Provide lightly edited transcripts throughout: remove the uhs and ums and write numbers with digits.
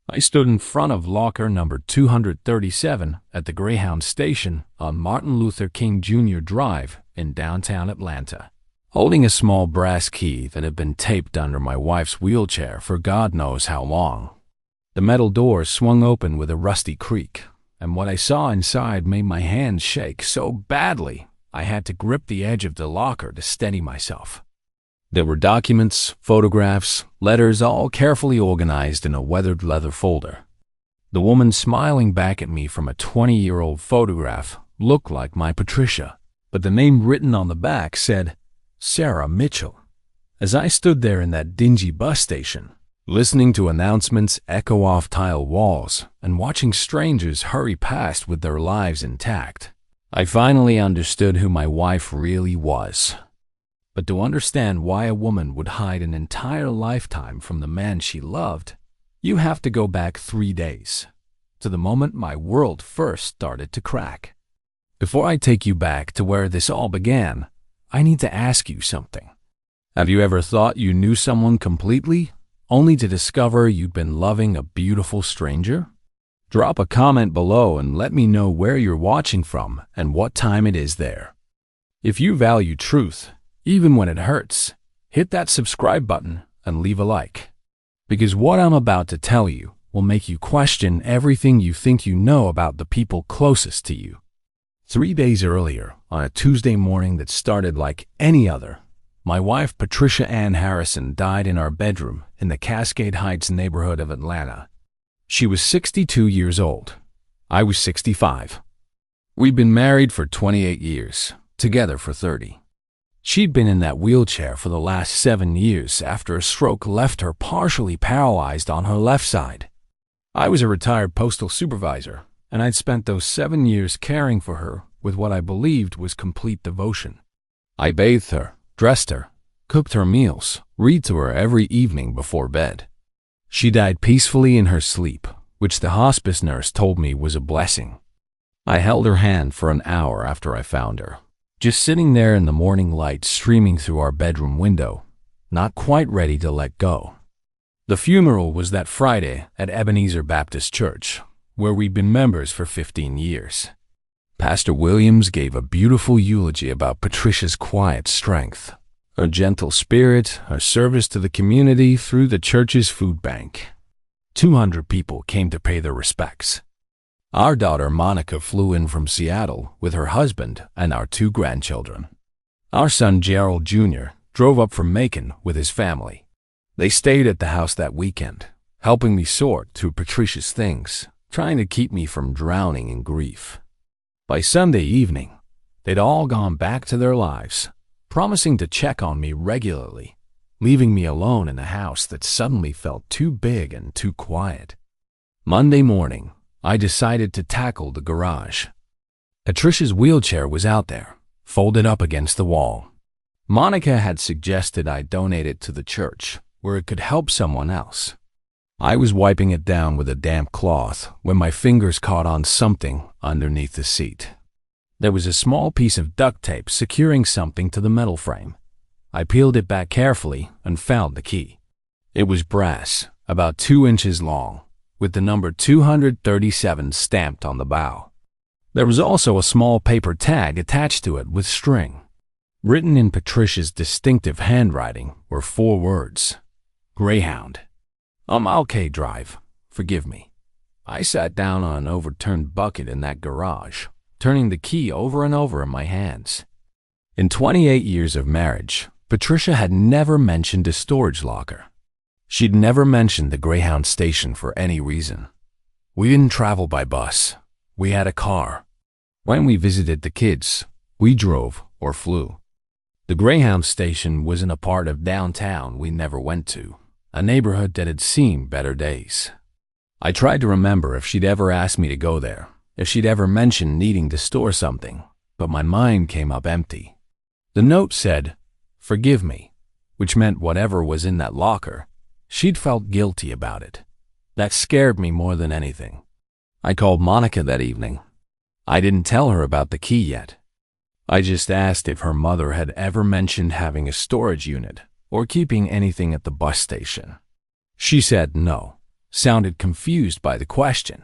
I stood in front of locker number 237 at the Greyhound station on Martin Luther King Jr. Drive in downtown Atlanta, holding a small brass key that had been taped under my wife's wheelchair for God knows how long. The metal doors swung open with a rusty creak, and what I saw inside made my hands shake so badly I had to grip the edge of the locker to steady myself. There were documents, photographs, letters, all carefully organized in a weathered leather folder. The woman smiling back at me from a 20-year-old photograph looked like my Patricia, but the name written on the back said Sarah Mitchell. As I stood there in that dingy bus station, listening to announcements echo off tile walls and watching strangers hurry past with their lives intact, I finally understood who my wife really was. But to understand why a woman would hide an entire lifetime from the man she loved, you have to go back 3 days, to the moment my world first started to crack. Before I take you back to where this all began, I need to ask you something. Have you ever thought you knew someone completely, only to discover you'd been loving a beautiful stranger? Drop a comment below and let me know where you're watching from and what time it is there. If you value truth, even when it hurts, hit that subscribe button and leave a like. Because what I'm about to tell you will make you question everything you think you know about the people closest to you. 3 days earlier, on a Tuesday morning that started like any other, my wife Patricia Ann Harrison died in our bedroom in the Cascade Heights neighborhood of Atlanta. She was 62 years old. I was 65. We'd been married for 28 years, together for 30. She'd been in that wheelchair for the last 7 years after a stroke left her partially paralyzed on her left side. I was a retired postal supervisor, and I'd spent those 7 years caring for her with what I believed was complete devotion. I bathed her, dressed her, cooked her meals, read to her every evening before bed. She died peacefully in her sleep, which the hospice nurse told me was a blessing. I held her hand for an hour after I found her, just sitting there in the morning light streaming through our bedroom window, not quite ready to let go. The funeral was that Friday at Ebenezer Baptist Church, where we'd been members for 15 years. Pastor Williams gave a beautiful eulogy about Patricia's quiet strength, her gentle spirit, her service to the community through the church's food bank. 200 people came to pay their respects. Our daughter Monica flew in from Seattle with her husband and our 2 grandchildren. Our son Gerald Jr. drove up from Macon with his family. They stayed at the house that weekend, helping me sort through Patricia's things, trying to keep me from drowning in grief. By Sunday evening, they'd all gone back to their lives, promising to check on me regularly, leaving me alone in a house that suddenly felt too big and too quiet. Monday morning, I decided to tackle the garage. Patricia's wheelchair was out there, folded up against the wall. Monica had suggested I donate it to the church, where it could help someone else. I was wiping it down with a damp cloth when my fingers caught on something underneath the seat. There was a small piece of duct tape securing something to the metal frame. I peeled it back carefully and found the key. It was brass, about 2 inches long, with the number 237 stamped on the bow. There was also a small paper tag attached to it with string. Written in Patricia's distinctive handwriting were 4 words: Greyhound. Okay, Drive, forgive me. I sat down on an overturned bucket in that garage, turning the key over and over in my hands. In 28 years of marriage, Patricia had never mentioned a storage locker. She'd never mentioned the Greyhound station for any reason. We didn't travel by bus. We had a car. When we visited the kids, we drove or flew. The Greyhound station was in a part of downtown we never went to, a neighborhood that had seen better days. I tried to remember if she'd ever asked me to go there, if she'd ever mentioned needing to store something, but my mind came up empty. The note said, "Forgive me," which meant whatever was in that locker, she'd felt guilty about it. That scared me more than anything. I called Monica that evening. I didn't tell her about the key yet. I just asked if her mother had ever mentioned having a storage unit or keeping anything at the bus station. She said no, sounded confused by the question,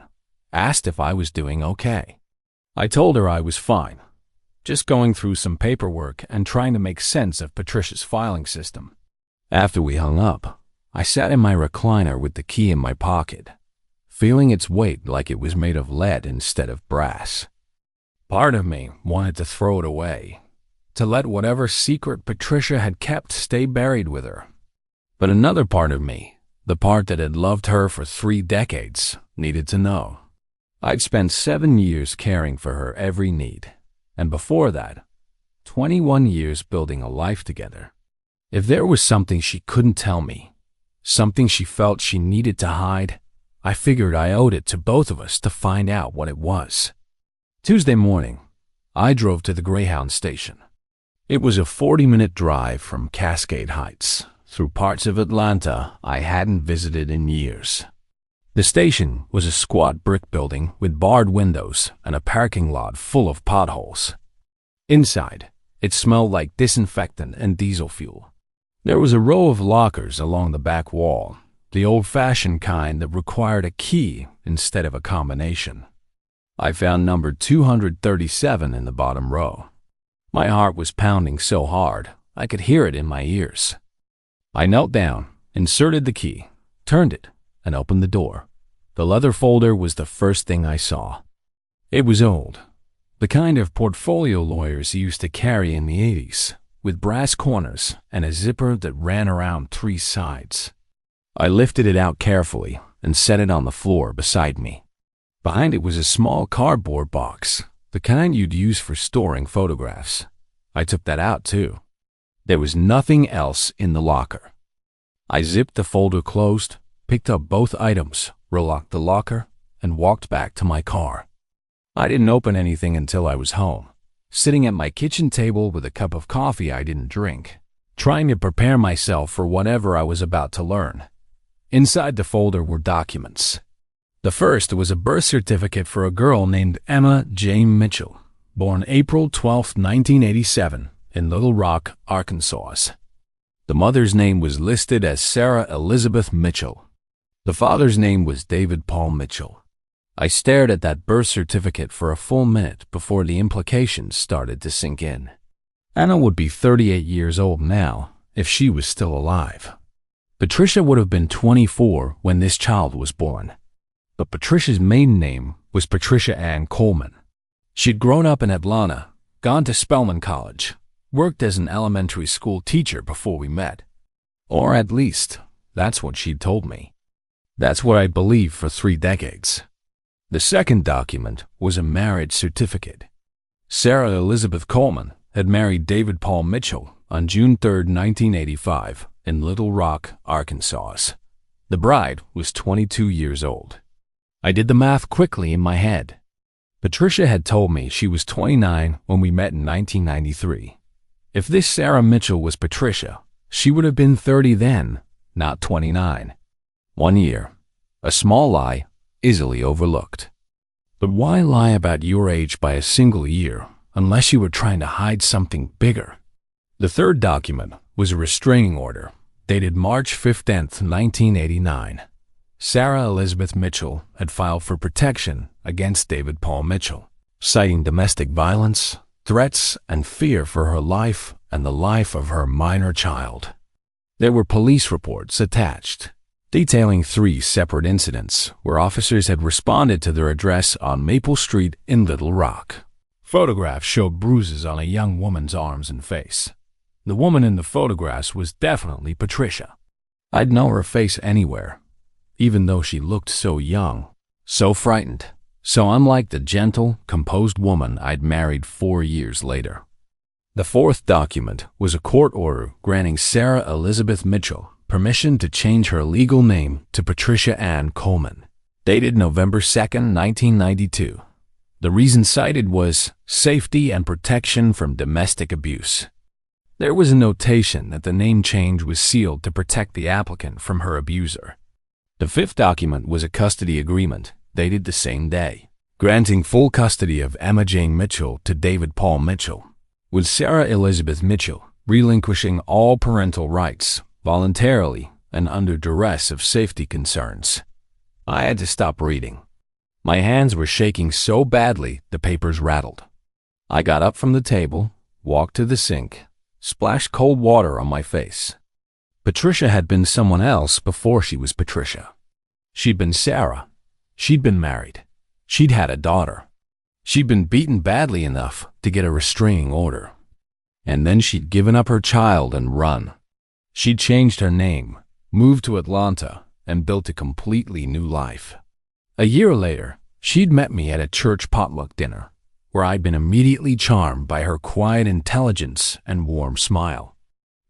asked if I was doing okay. I told her I was fine, just going through some paperwork and trying to make sense of Patricia's filing system. After we hung up, I sat in my recliner with the key in my pocket, feeling its weight like it was made of lead instead of brass. Part of me wanted to throw it away, to let whatever secret Patricia had kept stay buried with her. But another part of me, the part that had loved her for 3 decades, needed to know. I'd spent 7 years caring for her every need, and before that, 21 years building a life together. If there was something she couldn't tell me, something she felt she needed to hide, I figured I owed it to both of us to find out what it was. Tuesday morning, I drove to the Greyhound station. It was a 40-minute drive from Cascade Heights, through parts of Atlanta I hadn't visited in years. The station was a squat brick building with barred windows and a parking lot full of potholes. Inside, it smelled like disinfectant and diesel fuel. There was a row of lockers along the back wall, the old-fashioned kind that required a key instead of a combination. I found number 237 in the bottom row. My heart was pounding so hard, I could hear it in my ears. I knelt down, inserted the key, turned it, and opened the door. The leather folder was the first thing I saw. It was old, the kind of portfolio lawyers used to carry in the 80s, with brass corners and a zipper that ran around 3 sides. I lifted it out carefully and set it on the floor beside me. Behind it was a small cardboard box, the kind you'd use for storing photographs. I took that out too. There was nothing else in the locker. I zipped the folder closed, picked up both items, relocked the locker, and walked back to my car. I didn't open anything until I was home, sitting at my kitchen table with a cup of coffee I didn't drink, trying to prepare myself for whatever I was about to learn. Inside the folder were documents. The first was a birth certificate for a girl named Emma Jane Mitchell, born April 12, 1987, in Little Rock, Arkansas. The mother's name was listed as Sarah Elizabeth Mitchell. The father's name was David Paul Mitchell. I stared at that birth certificate for a full minute before the implications started to sink in. Anna would be 38 years old now if she was still alive. Patricia would have been 24 when this child was born. But Patricia's maiden name was Patricia Ann Coleman. She'd grown up in Atlanta, gone to Spelman College, worked as an elementary school teacher before we met. Or at least, that's what she'd told me. That's what I believed for 3 decades. The second document was a marriage certificate. Sarah Elizabeth Coleman had married David Paul Mitchell on June 3, 1985, in Little Rock, Arkansas. The bride was 22 years old. I did the math quickly in my head. Patricia had told me she was 29 when we met in 1993. If this Sarah Mitchell was Patricia, she would have been 30 then, not 29. 1 year. A small lie, easily overlooked. But why lie about your age by a single year unless you were trying to hide something bigger? The third document was a restraining order, dated March 15, 1989. Sarah Elizabeth Mitchell had filed for protection against David Paul Mitchell, citing domestic violence, threats, and fear for her life and the life of her minor child. There were police reports attached, detailing 3 separate incidents where officers had responded to their address on Maple Street in Little Rock. Photographs showed bruises on a young woman's arms and face. The woman in the photographs was definitely Patricia. I'd know her face anywhere, even though she looked so young, so frightened, so unlike the gentle, composed woman I'd married 4 years later. The fourth document was a court order granting Sarah Elizabeth Mitchell permission to change her legal name to Patricia Ann Coleman, dated November 2, 1992. The reason cited was safety and protection from domestic abuse. There was a notation that the name change was sealed to protect the applicant from her abuser. The fifth document was a custody agreement, dated the same day, granting full custody of Emma Jane Mitchell to David Paul Mitchell, with Sarah Elizabeth Mitchell relinquishing all parental rights voluntarily and under duress of safety concerns. I had to stop reading. My hands were shaking so badly the papers rattled. I got up from the table, walked to the sink, splashed cold water on my face. Patricia had been someone else before she was Patricia. She'd been Sarah. She'd been married. She'd had a daughter. She'd been beaten badly enough to get a restraining order. And then she'd given up her child and run. She'd changed her name, moved to Atlanta, and built a completely new life. A year later, she'd met me at a church potluck dinner, where I'd been immediately charmed by her quiet intelligence and warm smile.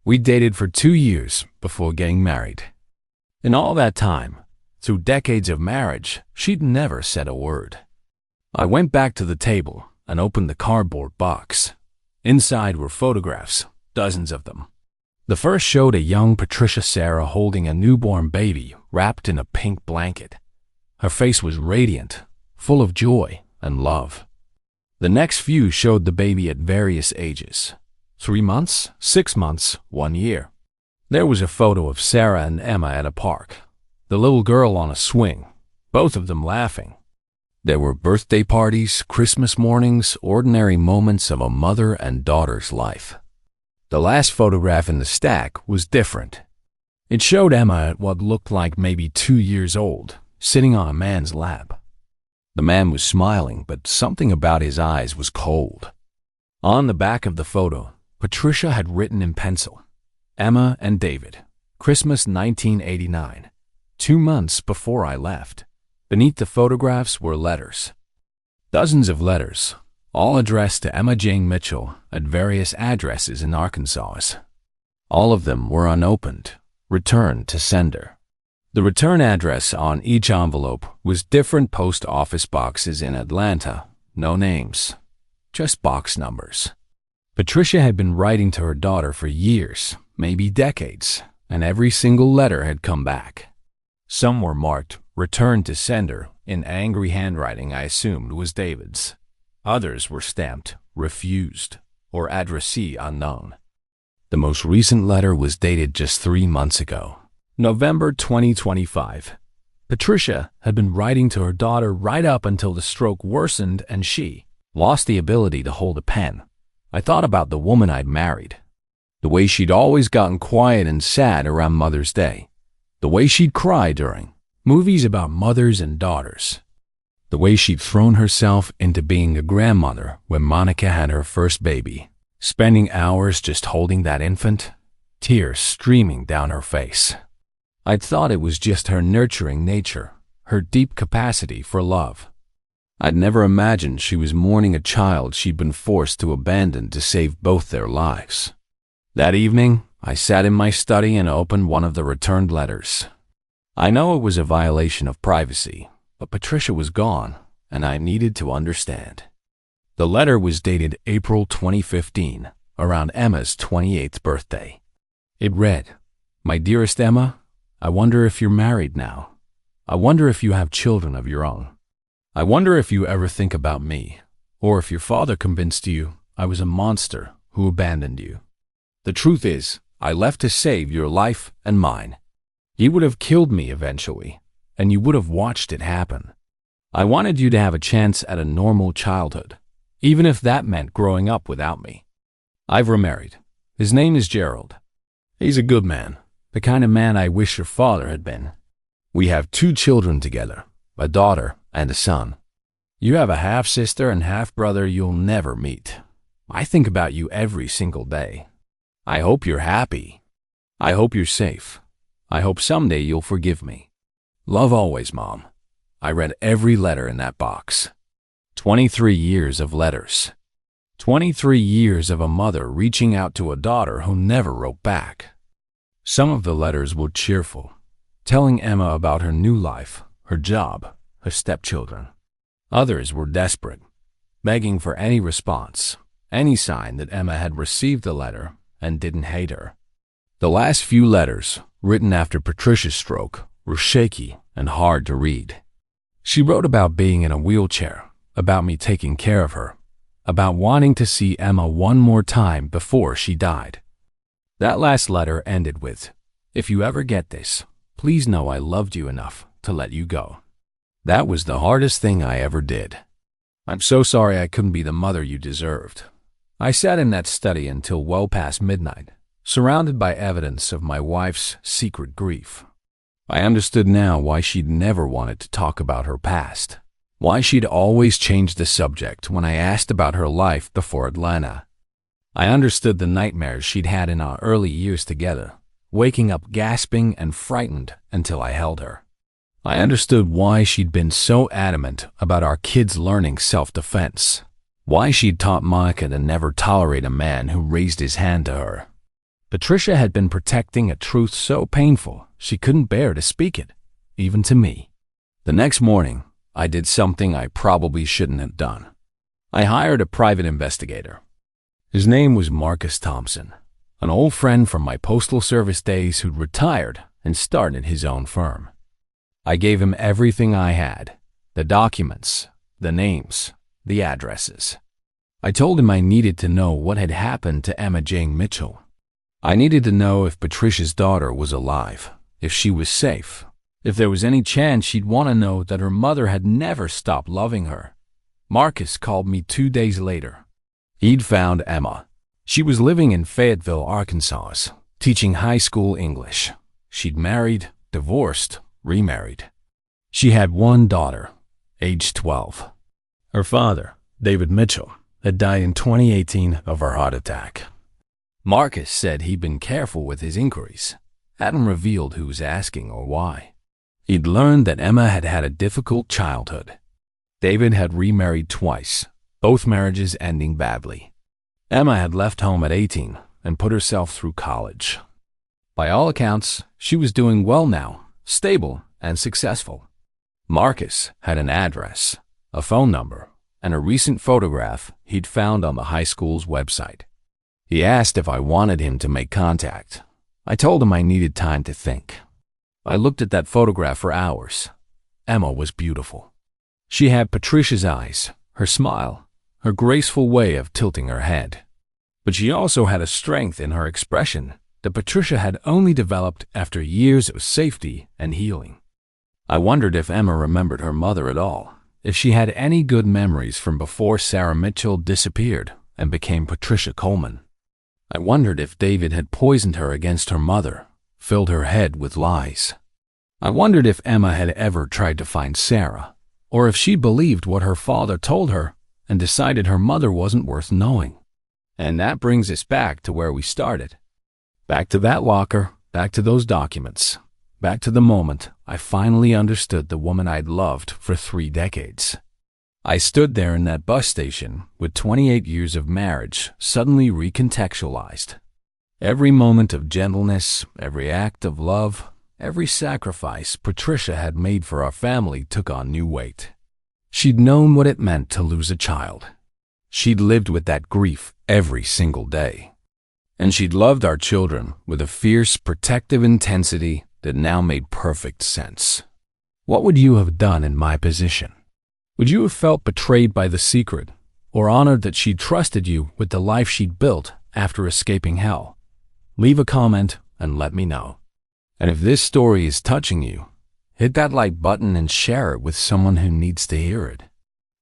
We dated for 2 years before getting married. In all that time, through decades of marriage, she'd never said a word. I went back to the table and opened the cardboard box. Inside were photographs, dozens of them. The first showed a young Patricia Sarah holding a newborn baby wrapped in a pink blanket. Her face was radiant, full of joy and love. The next few showed the baby at various ages: 3 months, 6 months, 1 year. There was a photo of Sarah and Emma at a park, the little girl on a swing, both of them laughing. There were birthday parties, Christmas mornings, ordinary moments of a mother and daughter's life. The last photograph in the stack was different. It showed Emma at what looked like maybe 2 years old, sitting on a man's lap. The man was smiling, but something about his eyes was cold. On the back of the photo, Patricia had written in pencil, "Emma and David, Christmas 1989, 2 months before I left." Beneath the photographs were letters. Dozens of letters, all addressed to Emma Jane Mitchell at various addresses in Arkansas. All of them were unopened, returned to sender. The return address on each envelope was different post office boxes in Atlanta, no names, just box numbers. Patricia had been writing to her daughter for years, maybe decades, and every single letter had come back. Some were marked "Returned to sender" in angry handwriting I assumed was David's. Others were stamped "Refused" or "Addressee unknown." The most recent letter was dated just 3 months ago, November 2025. Patricia had been writing to her daughter right up until the stroke worsened and she lost the ability to hold a pen. I thought about the woman I'd married, the way she'd always gotten quiet and sad around Mother's Day, the way she'd cry during movies about mothers and daughters, the way she'd thrown herself into being a grandmother when Monica had her first baby, spending hours just holding that infant, tears streaming down her face. I'd thought it was just her nurturing nature, her deep capacity for love. I'd never imagined she was mourning a child she'd been forced to abandon to save both their lives. That evening, I sat in my study and opened one of the returned letters. I know it was a violation of privacy, but Patricia was gone, and I needed to understand. The letter was dated April 2015, around Emma's 28th birthday. It read, "My dearest Emma, I wonder if you're married now. I wonder if you have children of your own. I wonder if you ever think about me, or if your father convinced you I was a monster who abandoned you. The truth is, I left to save your life and mine. He would have killed me eventually, and you would have watched it happen. I wanted you to have a chance at a normal childhood, even if that meant growing up without me. I've remarried. His name is Gerald. He's a good man, the kind of man I wish your father had been. We have 2 children together, a daughter and a son. You have a half-sister and half-brother you'll never meet. I think about you every single day. I hope you're happy. I hope you're safe. I hope someday you'll forgive me. Love always, Mom." I read every letter in that box. 23 years of letters. 23 years of a mother reaching out to a daughter who never wrote back. Some of the letters were cheerful, telling Emma about her new life, her job, her stepchildren. Others were desperate, begging for any response, any sign that Emma had received the letter and didn't hate her. The last few letters, written after Patricia's stroke, were shaky and hard to read. She wrote about being in a wheelchair, about me taking care of her, about wanting to see Emma one more time before she died. That last letter ended with, "If you ever get this, please know I loved you enough to let you go." That was the hardest thing I ever did. I'm so sorry I couldn't be the mother you deserved. I sat in that study until well past midnight, surrounded by evidence of my wife's secret grief. I understood now why she'd never wanted to talk about her past, why she'd always changed the subject when I asked about her life before Atlanta. I understood the nightmares she'd had in our early years together, waking up gasping and frightened until I held her. I understood why she'd been so adamant about our kids learning self-defense, why she'd taught Monica to never tolerate a man who raised his hand to her. Patricia had been protecting a truth so painful she couldn't bear to speak it, even to me. The next morning, I did something I probably shouldn't have done. I hired a private investigator. His name was Marcus Thompson, an old friend from my postal service days who'd retired and started his own firm. I gave him everything I had, the documents, the names, the addresses. I told him I needed to know what had happened to Emma Jane Mitchell. I needed to know if Patricia's daughter was alive, if she was safe, if there was any chance she'd want to know that her mother had never stopped loving her. Marcus called me 2 days later. He'd found Emma. She was living in Fayetteville, Arkansas, teaching high school English. She'd married, divorced, remarried. She had one daughter, aged 12. Her father, David Mitchell, had died in 2018 of a heart attack. Marcus said he'd been careful with his inquiries, hadn't revealed who was asking or why. He'd learned that Emma had had a difficult childhood. David had remarried twice, both marriages ending badly. Emma had left home at 18 and put herself through college. By all accounts, she was doing well now, stable and successful. Marcus had an address, a phone number, and a recent photograph he'd found on the high school's website. He asked if I wanted him to make contact. I told him I needed time to think. I looked at that photograph for hours. Emma was beautiful. She had Patricia's eyes, her smile, her graceful way of tilting her head. But she also had a strength in her expression that Patricia had only developed after years of safety and healing. I wondered if Emma remembered her mother at all, if she had any good memories from before Sarah Mitchell disappeared and became Patricia Coleman. I wondered if David had poisoned her against her mother, filled her head with lies. I wondered if Emma had ever tried to find Sarah, or if she believed what her father told her and decided her mother wasn't worth knowing. And that brings us back to where we started. Back to that locker, back to those documents, back to the moment I finally understood the woman I'd loved for 3 decades. I stood there in that bus station with 28 years of marriage suddenly recontextualized. Every moment of gentleness, every act of love, every sacrifice Patricia had made for our family took on new weight. She'd known what it meant to lose a child. She'd lived with that grief every single day. And she'd loved our children with a fierce, protective intensity that now made perfect sense. What would you have done in my position? Would you have felt betrayed by the secret, or honored that she'd trusted you with the life she'd built after escaping hell? Leave a comment and let me know. And if this story is touching you, hit that like button and share it with someone who needs to hear it.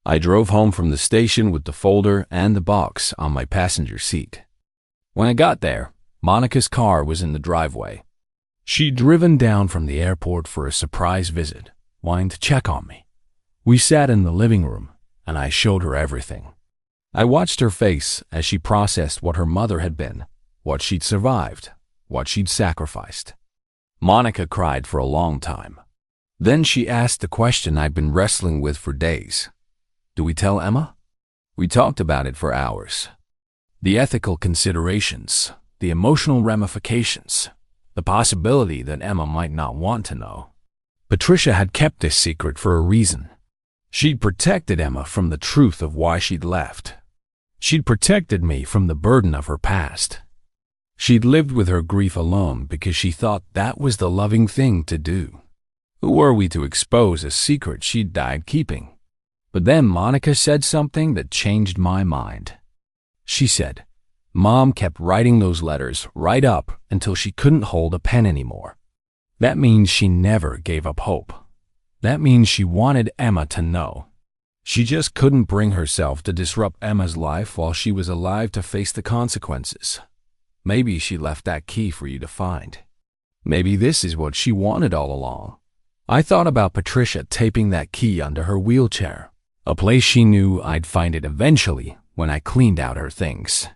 I drove home from the station with the folder and the box on my passenger seat. When I got there, Monica's car was in the driveway. She'd driven down from the airport for a surprise visit, wanting to check on me. We sat in the living room, and I showed her everything. I watched her face as she processed what her mother had been, what she'd survived, what she'd sacrificed. Monica cried for a long time. Then she asked the question I'd been wrestling with for days. Do we tell Emma? We talked about it for hours. The ethical considerations, the emotional ramifications, the possibility that Emma might not want to know. Patricia had kept this secret for a reason. She'd protected Emma from the truth of why she'd left. She'd protected me from the burden of her past. She'd lived with her grief alone because she thought that was the loving thing to do. Who were we to expose a secret she'd died keeping? But then Monica said something that changed my mind. She said, Mom kept writing those letters right up until she couldn't hold a pen anymore. That means she never gave up hope. That means she wanted Emma to know. She just couldn't bring herself to disrupt Emma's life while she was alive to face the consequences. Maybe she left that key for you to find. Maybe this is what she wanted all along. I thought about Patricia taping that key under her wheelchair, a place she knew I'd find it eventually when I cleaned out her things.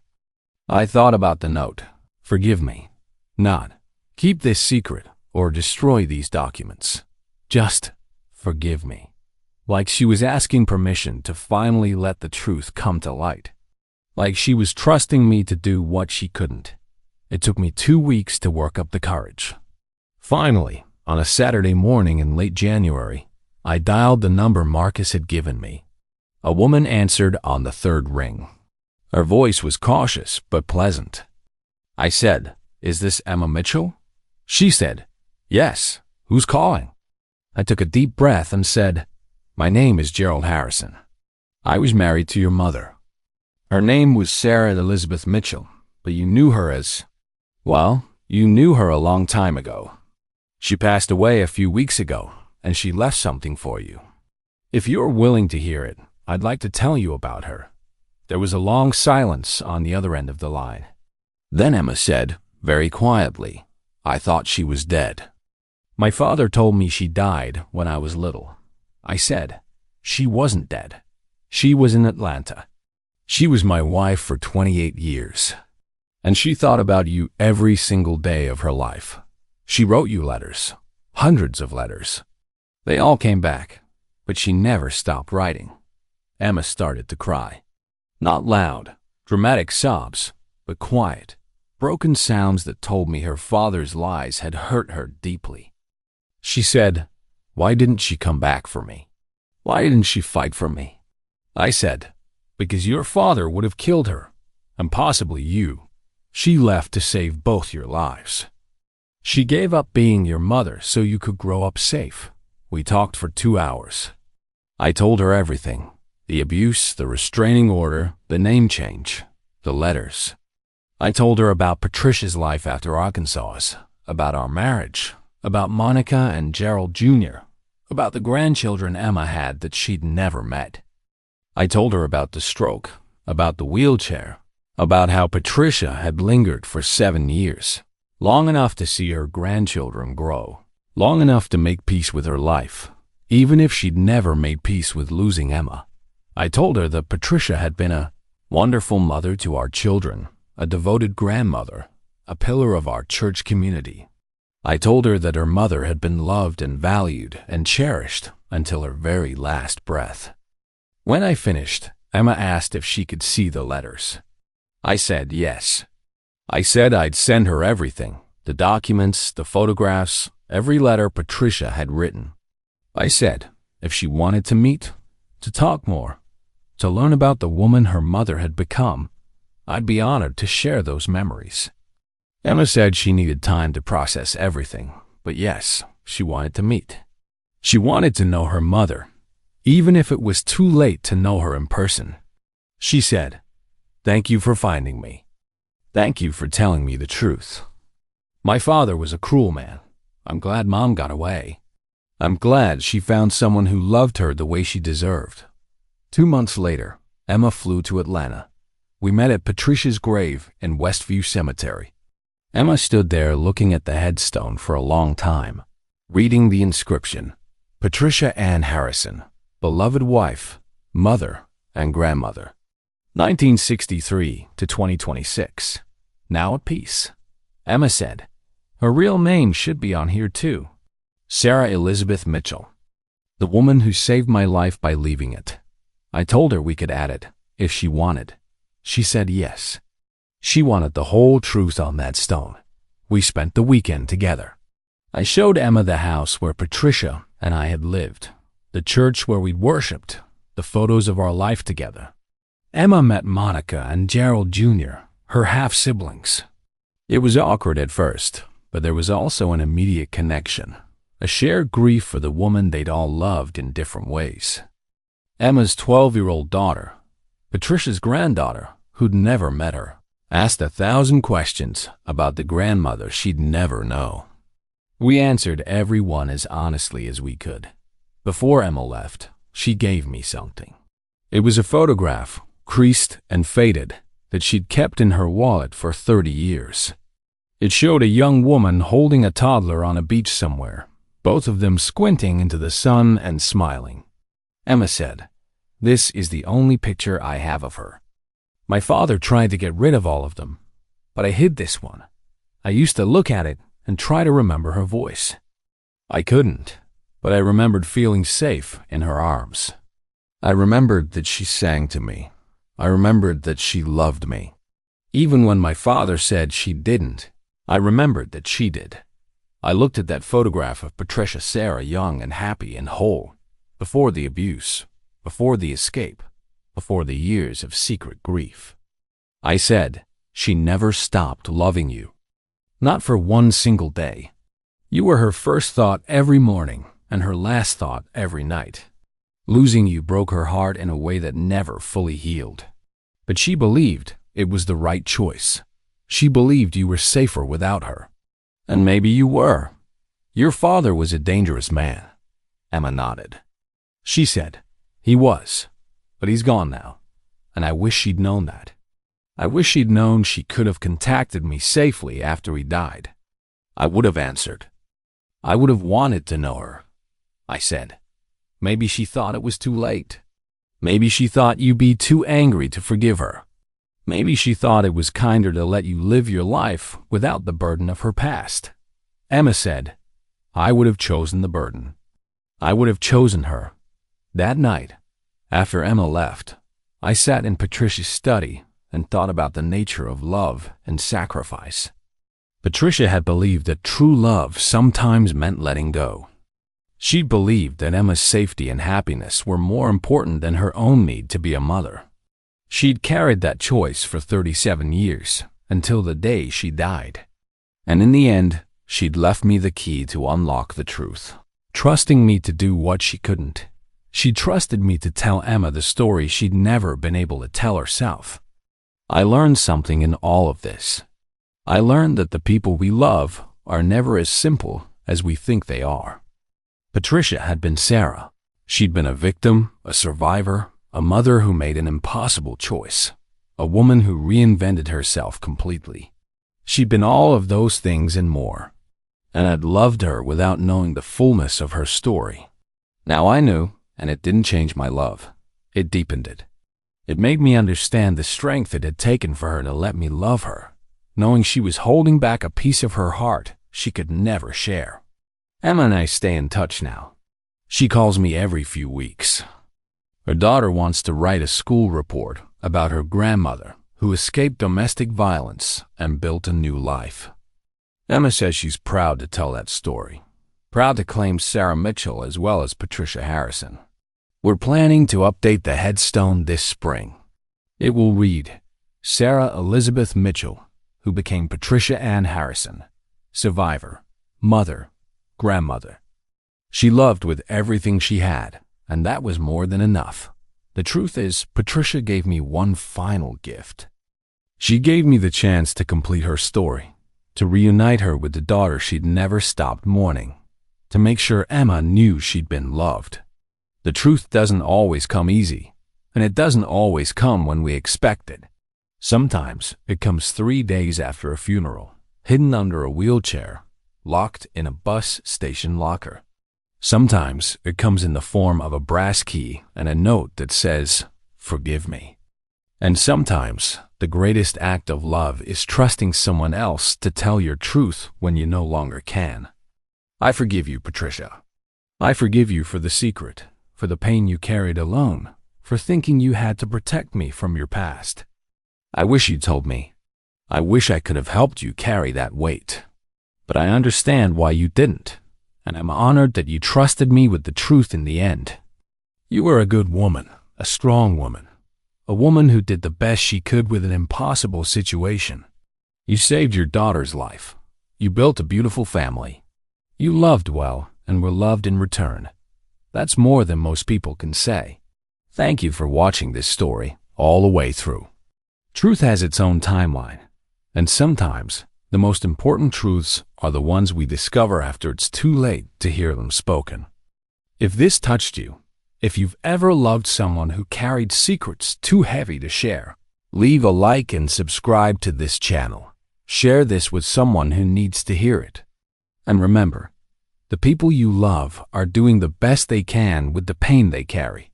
I thought about the note. Forgive me. Not, keep this secret or destroy these documents. Just forgive me. Like she was asking permission to finally let the truth come to light. Like she was trusting me to do what she couldn't. It took me 2 weeks to work up the courage. Finally, on a Saturday morning in late January, I dialed the number Marcus had given me. A woman answered on the third ring. Her voice was cautious but pleasant. I said, "Is this Emma Mitchell?" She said, "Yes. Who's calling?" I took a deep breath and said, "My name is Gerald Harrison. I was married to your mother. Her name was Sarah Elizabeth Mitchell, but you knew her as, well, you knew her a long time ago. She passed away a few weeks ago, and she left something for you. If you're willing to hear it, I'd like to tell you about her." There was a long silence on the other end of the line. Then Emma said, very quietly, "I thought she was dead. My father told me she died when I was little." I said, "She wasn't dead. She was in Atlanta. She was my wife for 28 years. And she thought about you every single day of her life. She wrote you letters, hundreds of letters. They all came back, but she never stopped writing." Emma started to cry. Not loud, dramatic sobs, but quiet, broken sounds that told me her father's lies had hurt her deeply. She said, "Why didn't she come back for me? Why didn't she fight for me?" I said, "Because your father would have killed her, and possibly you. She left to save both your lives. She gave up being your mother so you could grow up safe." We talked for 2 hours. I told her everything. The abuse, the restraining order, the name change, the letters. I told her about Patricia's life after Arkansas, about our marriage, about Monica and Gerald Jr., about the grandchildren Emma had that she'd never met. I told her about the stroke, about the wheelchair, about how Patricia had lingered for 7 years, long enough to see her grandchildren grow, long enough to make peace with her life, even if she'd never made peace with losing Emma. I told her that Patricia had been a wonderful mother to our children, a devoted grandmother, a pillar of our church community. I told her that her mother had been loved and valued and cherished until her very last breath. When I finished, Emma asked if she could see the letters. I said yes. I said I'd send her everything, the documents, the photographs, every letter Patricia had written. I said if she wanted to meet, to talk more, to learn about the woman her mother had become, I'd be honored to share those memories. Emma said she needed time to process everything, but yes, she wanted to meet. She wanted to know her mother, even if it was too late to know her in person. She said, "Thank you for finding me. Thank you for telling me the truth. My father was a cruel man. I'm glad Mom got away. I'm glad she found someone who loved her the way she deserved." 2 months later, Emma flew to Atlanta. We met at Patricia's grave in Westview Cemetery. Emma stood there looking at the headstone for a long time, reading the inscription, "Patricia Ann Harrison, beloved wife, mother, and grandmother. 1963 to 2026. Now at peace." Emma said, "Her real name should be on here too. Sarah Elizabeth Mitchell. The woman who saved my life by leaving it." I told her we could add it, if she wanted. She said yes. She wanted the whole truth on that stone. We spent the weekend together. I showed Emma the house where Patricia and I had lived, the church where we'd worshipped, the photos of our life together. Emma met Monica and Gerald Jr., her half-siblings. It was awkward at first, but there was also an immediate connection, a shared grief for the woman they'd all loved in different ways. Emma's 12-year-old daughter, Patricia's granddaughter, who'd never met her, asked 1,000 questions about the grandmother she'd never know. We answered every one as honestly as we could. Before Emma left, she gave me something. It was a photograph, creased and faded, that she'd kept in her wallet for 30 years. It showed a young woman holding a toddler on a beach somewhere, both of them squinting into the sun and smiling. Emma said, "This is the only picture I have of her. My father tried to get rid of all of them, but I hid this one. I used to look at it and try to remember her voice. I couldn't, but I remembered feeling safe in her arms. I remembered that she sang to me. I remembered that she loved me. Even when my father said she didn't, I remembered that she did. I looked at that photograph of Patricia Sarah young and happy and whole, before the abuse, before the escape, before the years of secret grief. I said, she never stopped loving you. Not for one single day. You were her first thought every morning and her last thought every night. Losing you broke her heart in a way that never fully healed. But she believed it was the right choice. She believed you were safer without her. And maybe you were. Your father was a dangerous man." Emma nodded. She said, "He was, but he's gone now, and I wish she'd known that. I wish she'd known she could have contacted me safely after he died." I would have answered. I would have wanted to know her. I said, "Maybe she thought it was too late. Maybe she thought you'd be too angry to forgive her. Maybe she thought it was kinder to let you live your life without the burden of her past." Emma said, "I would have chosen the burden. I would have chosen her." That night, after Emma left, I sat in Patricia's study and thought about the nature of love and sacrifice. Patricia had believed that true love sometimes meant letting go. She believed that Emma's safety and happiness were more important than her own need to be a mother. She'd carried that choice for 37 years, until the day she died. And in the end, she'd left me the key to unlock the truth, trusting me to do what she couldn't. She trusted me to tell Emma the story she'd never been able to tell herself. I learned something in all of this. I learned that the people we love are never as simple as we think they are. Patricia had been Sarah. She'd been a victim, a survivor, a mother who made an impossible choice, a woman who reinvented herself completely. She'd been all of those things and more, and I'd loved her without knowing the fullness of her story. Now I knew, and it didn't change my love. It deepened it. It made me understand the strength it had taken for her to let me love her, knowing she was holding back a piece of her heart she could never share. Emma and I stay in touch now. She calls me every few weeks. Her daughter wants to write a school report about her grandmother who escaped domestic violence and built a new life. Emma says she's proud to tell that story, proud to claim Sarah Mitchell as well as Patricia Harrison. We're planning to update the headstone this spring. It will read, Sarah Elizabeth Mitchell, who became Patricia Ann Harrison, survivor, mother, grandmother. She loved with everything she had, and that was more than enough. The truth is, Patricia gave me one final gift. She gave me the chance to complete her story, to reunite her with the daughter she'd never stopped mourning, to make sure Emma knew she'd been loved. The truth doesn't always come easy, and it doesn't always come when we expect it. Sometimes it comes 3 days after a funeral, hidden under a wheelchair, locked in a bus station locker. Sometimes it comes in the form of a brass key and a note that says, "Forgive me." And sometimes the greatest act of love is trusting someone else to tell your truth when you no longer can. I forgive you, Patricia. I forgive you for the secret, for the pain you carried alone, for thinking you had to protect me from your past. I wish you told me. I wish I could have helped you carry that weight. But I understand why you didn't, and I'm honored that you trusted me with the truth in the end. You were a good woman, a strong woman, a woman who did the best she could with an impossible situation. You saved your daughter's life. You built a beautiful family. You loved well and were loved in return. That's more than most people can say. Thank you for watching this story all the way through. Truth has its own timeline, and sometimes the most important truths are the ones we discover after it's too late to hear them spoken. If this touched you, if you've ever loved someone who carried secrets too heavy to share, leave a like and subscribe to this channel. Share this with someone who needs to hear it. And remember, the people you love are doing the best they can with the pain they carry.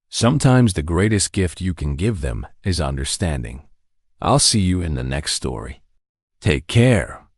Sometimes the greatest gift you can give them is understanding. I'll see you in the next story. Take care.